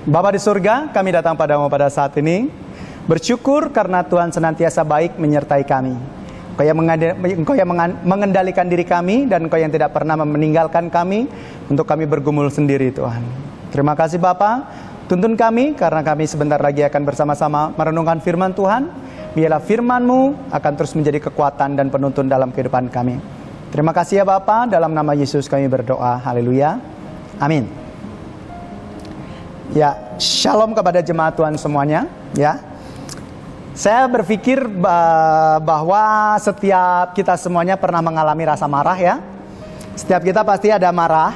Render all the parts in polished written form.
Bapa di surga, kami datang padamu pada saat ini, bersyukur karena Tuhan senantiasa baik menyertai kami. Engkau yang mengendalikan diri kami, dan Engkau yang tidak pernah meninggalkan kami untuk kami bergumul sendiri, Tuhan. Terima kasih Bapa, tuntun kami karena kami sebentar lagi akan bersama-sama merenungkan firman Tuhan. Biarlah firman-Mu akan terus menjadi kekuatan dan penuntun dalam kehidupan kami. Terima kasih ya Bapa, dalam nama Yesus kami berdoa. Haleluya. Amin. Ya, shalom kepada jemaat Tuhan semuanya, ya. Saya berpikir bahwa setiap kita semuanya pernah mengalami rasa marah, ya. Setiap kita pasti ada marah.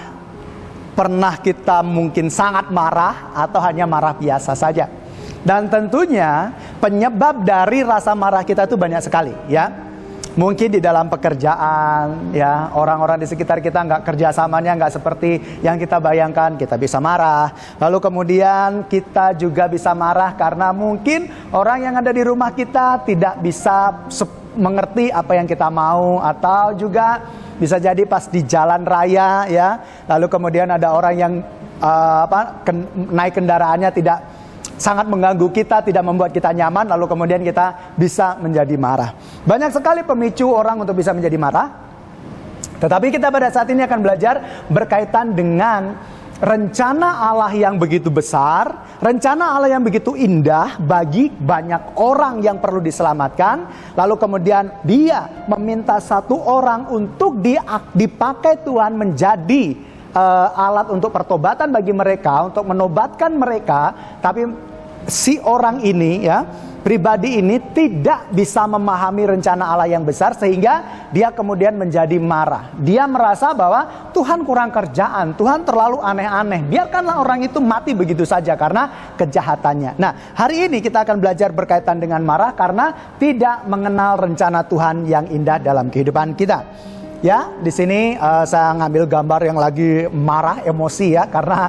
Pernah kita mungkin sangat marah atau hanya marah biasa saja. Dan tentunya penyebab dari rasa marah kita itu banyak sekali, ya. Mungkin di dalam pekerjaan, ya, orang-orang di sekitar kita nggak kerjasamanya nggak seperti yang kita bayangkan, kita bisa marah. Lalu kemudian kita juga bisa marah karena mungkin orang yang ada di rumah kita tidak bisa mengerti apa yang kita mau, atau juga bisa jadi pas di jalan raya, ya. Lalu kemudian ada orang yang naik kendaraannya tidak sangat mengganggu kita, tidak membuat kita nyaman, lalu kemudian kita bisa menjadi marah. Banyak sekali pemicu orang untuk bisa menjadi marah. Tetapi kita pada saat ini akan belajar berkaitan dengan rencana Allah yang begitu besar, rencana Allah yang begitu indah bagi banyak orang yang perlu diselamatkan. Lalu kemudian Dia meminta satu orang untuk dipakai Tuhan menjadi alat untuk pertobatan bagi mereka, untuk menobatkan mereka. Tapi si orang ini, ya, pribadi ini tidak bisa memahami rencana Allah yang besar, sehingga dia kemudian menjadi marah. Dia merasa bahwa Tuhan kurang kerjaan, Tuhan terlalu aneh-aneh, biarkanlah orang itu mati begitu saja karena kejahatannya. Nah, hari ini kita akan belajar berkaitan dengan marah karena tidak mengenal rencana Tuhan yang indah dalam kehidupan kita. Ya, di sini saya ngambil gambar yang lagi marah, emosi, ya, karena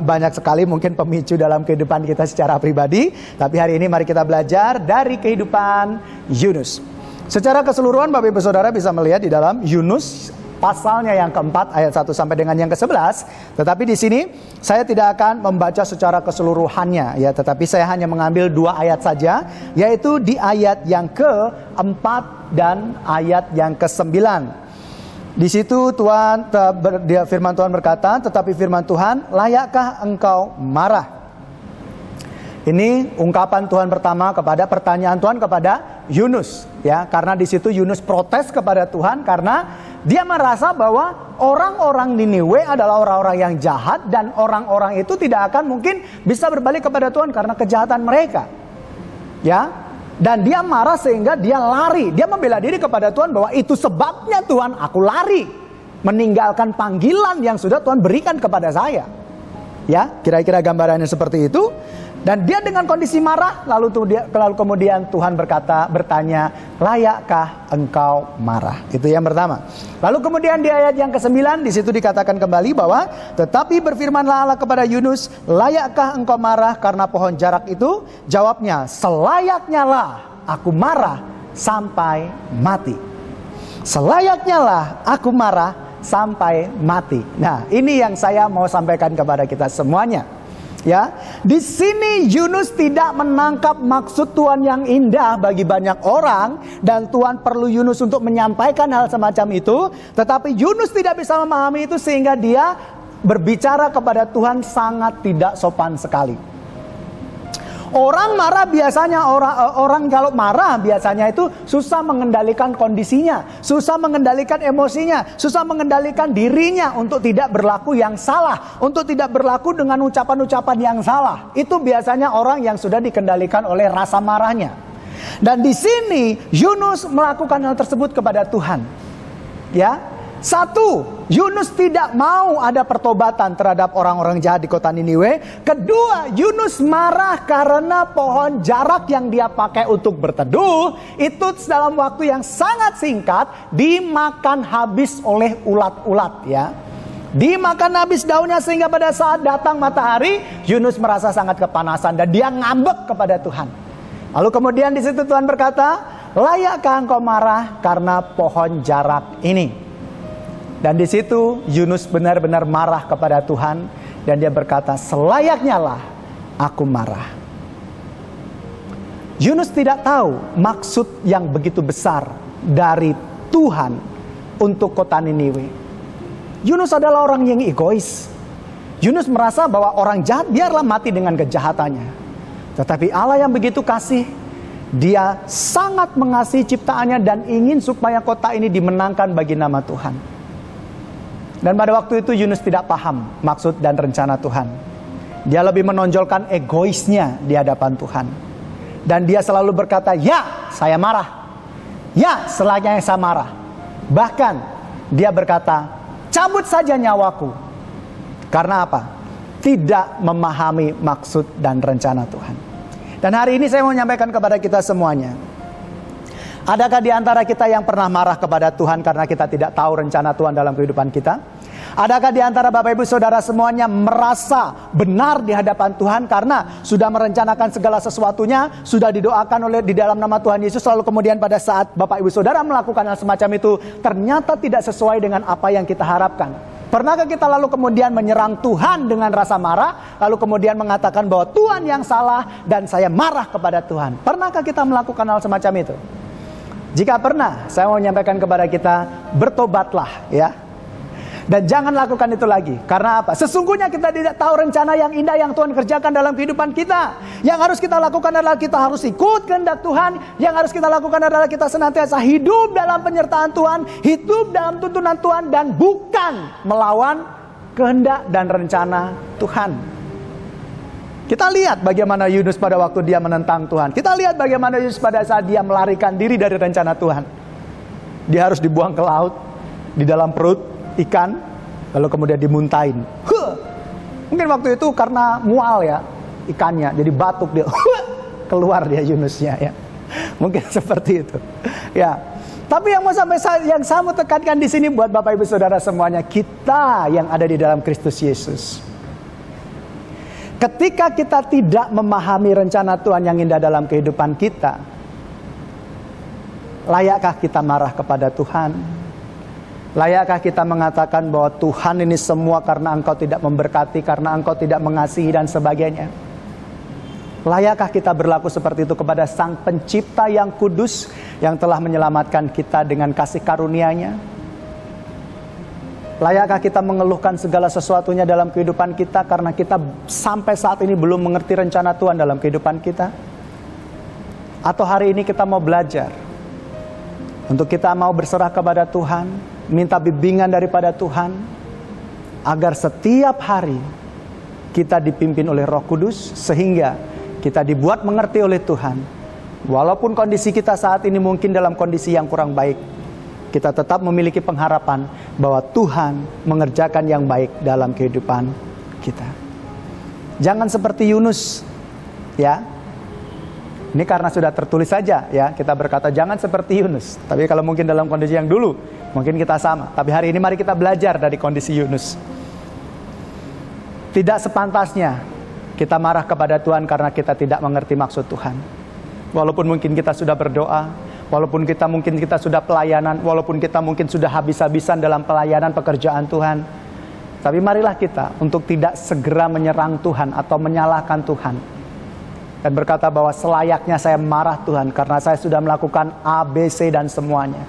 banyak sekali mungkin pemicu dalam kehidupan kita secara pribadi. Tapi hari ini mari kita belajar dari kehidupan Yunus. Secara keseluruhan Bapak Ibu Saudara bisa melihat di dalam Yunus pasalnya yang keempat ayat 1 sampai dengan yang ke-11. Tetapi di sini saya tidak akan membaca secara keseluruhannya, ya, tetapi saya hanya mengambil 2 ayat saja, yaitu di ayat yang ke-4 dan ayat yang ke-9. Di situ firman Tuhan berkata, tetapi firman Tuhan, layakkah engkau marah? Ini ungkapan Tuhan pertama kepada pertanyaan Tuhan kepada Yunus, ya, karena di situ Yunus protes kepada Tuhan karena dia merasa bahwa orang-orang Niniwe adalah orang-orang yang jahat, dan orang-orang itu tidak akan mungkin bisa berbalik kepada Tuhan karena kejahatan mereka, ya. Dan dia marah sehingga dia lari, dia membela diri kepada Tuhan bahwa itu sebabnya Tuhan aku lari, meninggalkan panggilan yang sudah Tuhan berikan kepada saya. Ya, kira-kira gambarannya seperti itu. Dan dia dengan kondisi marah, lalu kemudian Tuhan bertanya, layakkah engkau marah? Itu yang pertama. Lalu kemudian di ayat yang ke-9 di situ dikatakan kembali bahwa tetapi berfirmanlah Allah kepada Yunus, layakkah engkau marah karena pohon jarak itu? Jawabnya, selayaknya lah aku marah sampai mati. Selayaknya lah aku marah sampai mati. Nah, ini yang saya mau sampaikan kepada kita semuanya. Ya, di sini Yunus tidak menangkap maksud Tuhan yang indah bagi banyak orang, dan Tuhan perlu Yunus untuk menyampaikan hal semacam itu. Tetapi Yunus tidak bisa memahami itu sehingga dia berbicara kepada Tuhan sangat tidak sopan sekali. Orang marah biasanya, orang kalau marah biasanya itu susah mengendalikan kondisinya, susah mengendalikan emosinya, susah mengendalikan dirinya untuk tidak berlaku yang salah, untuk tidak berlaku dengan ucapan-ucapan yang salah. Itu biasanya orang yang sudah dikendalikan oleh rasa marahnya. Dan di sini Yunus melakukan hal tersebut kepada Tuhan. Ya. Satu, Yunus tidak mau ada pertobatan terhadap orang-orang jahat di kota Niniwe. Kedua, Yunus marah karena pohon jarak yang dia pakai untuk berteduh itu dalam waktu yang sangat singkat dimakan habis oleh ulat-ulat, ya. Dimakan habis daunnya sehingga pada saat datang matahari, Yunus merasa sangat kepanasan dan dia ngambek kepada Tuhan. Lalu kemudian di situ Tuhan berkata, layakkah engkau marah karena pohon jarak ini? Dan di situ Yunus benar-benar marah kepada Tuhan. Dan dia berkata, selayaknya lah aku marah. Yunus tidak tahu maksud yang begitu besar dari Tuhan untuk kota Niniwe. Yunus adalah orang yang egois. Yunus merasa bahwa orang jahat biarlah mati dengan kejahatannya. Tetapi Allah yang begitu kasih, dia sangat mengasihi ciptaannya dan ingin supaya kota ini dimenangkan bagi nama Tuhan. Dan pada waktu itu Yunus tidak paham maksud dan rencana Tuhan. Dia lebih menonjolkan egoisnya di hadapan Tuhan. Dan dia selalu berkata, ya saya marah. Ya selayaknya saya marah. Bahkan dia berkata, cabut saja nyawaku. Karena apa? Tidak memahami maksud dan rencana Tuhan. Dan hari ini saya mau menyampaikan kepada kita semuanya. Adakah di antara kita yang pernah marah kepada Tuhan karena kita tidak tahu rencana Tuhan dalam kehidupan kita? Adakah di antara Bapak Ibu Saudara semuanya merasa benar di hadapan Tuhan karena sudah merencanakan segala sesuatunya, sudah didoakan oleh di dalam nama Tuhan Yesus, lalu kemudian pada saat Bapak Ibu Saudara melakukan hal semacam itu ternyata tidak sesuai dengan apa yang kita harapkan? Pernahkah kita lalu kemudian menyerang Tuhan dengan rasa marah, lalu kemudian mengatakan bahwa Tuhan yang salah dan saya marah kepada Tuhan? Pernahkah kita melakukan hal semacam itu? Jika pernah, saya mau menyampaikan kepada kita, bertobatlah ya. Dan jangan lakukan itu lagi. Karena apa? Sesungguhnya kita tidak tahu rencana yang indah yang Tuhan kerjakan dalam kehidupan kita. Yang harus kita lakukan adalah kita harus ikut kehendak Tuhan. Yang harus kita lakukan adalah kita senantiasa hidup dalam penyertaan Tuhan, hidup dalam tuntunan Tuhan, dan bukan melawan kehendak dan rencana Tuhan. Kita lihat bagaimana Yunus pada waktu dia menentang Tuhan. Kita lihat bagaimana Yunus pada saat dia melarikan diri dari rencana Tuhan. Dia harus dibuang ke laut, di dalam perut ikan, lalu kemudian dimuntahin. Mungkin waktu itu karena mual ya ikannya, jadi batuk dia, keluar dia Yunusnya ya. Mungkin seperti itu. Ya. Tapi yang saya mau tekankan di sini buat Bapak Ibu Saudara semuanya, kita yang ada di dalam Kristus Yesus. Ketika kita tidak memahami rencana Tuhan yang indah dalam kehidupan kita, layakkah kita marah kepada Tuhan? Layakkah kita mengatakan bahwa Tuhan ini semua karena Engkau tidak memberkati, karena Engkau tidak mengasihi dan sebagainya? Layakkah kita berlaku seperti itu kepada Sang Pencipta yang kudus, yang telah menyelamatkan kita dengan kasih karunia-Nya? Layakkah kita mengeluhkan segala sesuatunya dalam kehidupan kita karena kita sampai saat ini belum mengerti rencana Tuhan dalam kehidupan kita? Atau hari ini kita mau belajar untuk kita mau berserah kepada Tuhan, minta bimbingan daripada Tuhan, agar setiap hari kita dipimpin oleh Roh Kudus, sehingga kita dibuat mengerti oleh Tuhan. Walaupun kondisi kita saat ini mungkin dalam kondisi yang kurang baik, kita tetap memiliki pengharapan bahwa Tuhan mengerjakan yang baik dalam kehidupan kita. Jangan seperti Yunus, ya. Ini karena sudah tertulis saja ya, kita berkata jangan seperti Yunus. Tapi kalau mungkin dalam kondisi yang dulu, mungkin kita sama. Tapi hari ini mari kita belajar dari kondisi Yunus. Tidak sepantasnya kita marah kepada Tuhan karena kita tidak mengerti maksud Tuhan. Walaupun mungkin kita sudah berdoa, walaupun kita sudah pelayanan, walaupun kita mungkin sudah habis-habisan dalam pelayanan pekerjaan Tuhan. Tapi marilah kita untuk tidak segera menyerang Tuhan atau menyalahkan Tuhan. Dan berkata bahwa selayaknya saya marah Tuhan karena saya sudah melakukan A, B, C dan semuanya.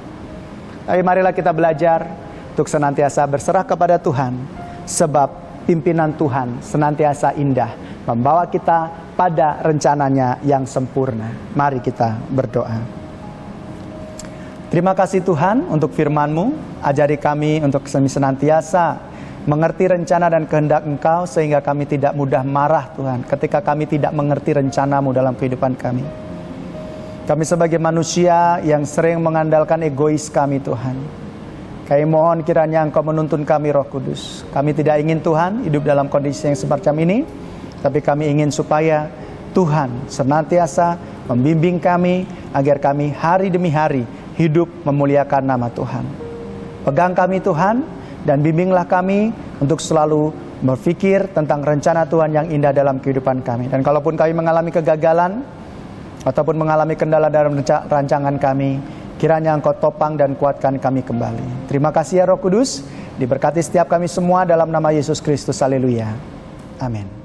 Tapi marilah kita belajar untuk senantiasa berserah kepada Tuhan. Sebab pimpinan Tuhan senantiasa indah, membawa kita pada rencananya yang sempurna. Mari kita berdoa. Terima kasih Tuhan untuk firman-Mu. Ajari kami untuk senantiasa mengerti rencana dan kehendak Engkau, sehingga kami tidak mudah marah Tuhan ketika kami tidak mengerti rencana-Mu dalam kehidupan kami. Kami sebagai manusia yang sering mengandalkan egois kami Tuhan, kami mohon kiranya Engkau menuntun kami Roh Kudus. Kami tidak ingin Tuhan hidup dalam kondisi yang semacam ini, tapi kami ingin supaya Tuhan senantiasa membimbing kami agar kami hari demi hari hidup memuliakan nama Tuhan. Pegang kami Tuhan, dan bimbinglah kami untuk selalu berpikir tentang rencana Tuhan yang indah dalam kehidupan kami. Dan kalaupun kami mengalami kegagalan ataupun mengalami kendala dalam rancangan kami, kiranya Engkau topang dan kuatkan kami kembali. Terima kasih ya Roh Kudus, diberkati setiap kami semua dalam nama Yesus Kristus. Haleluya. Amin.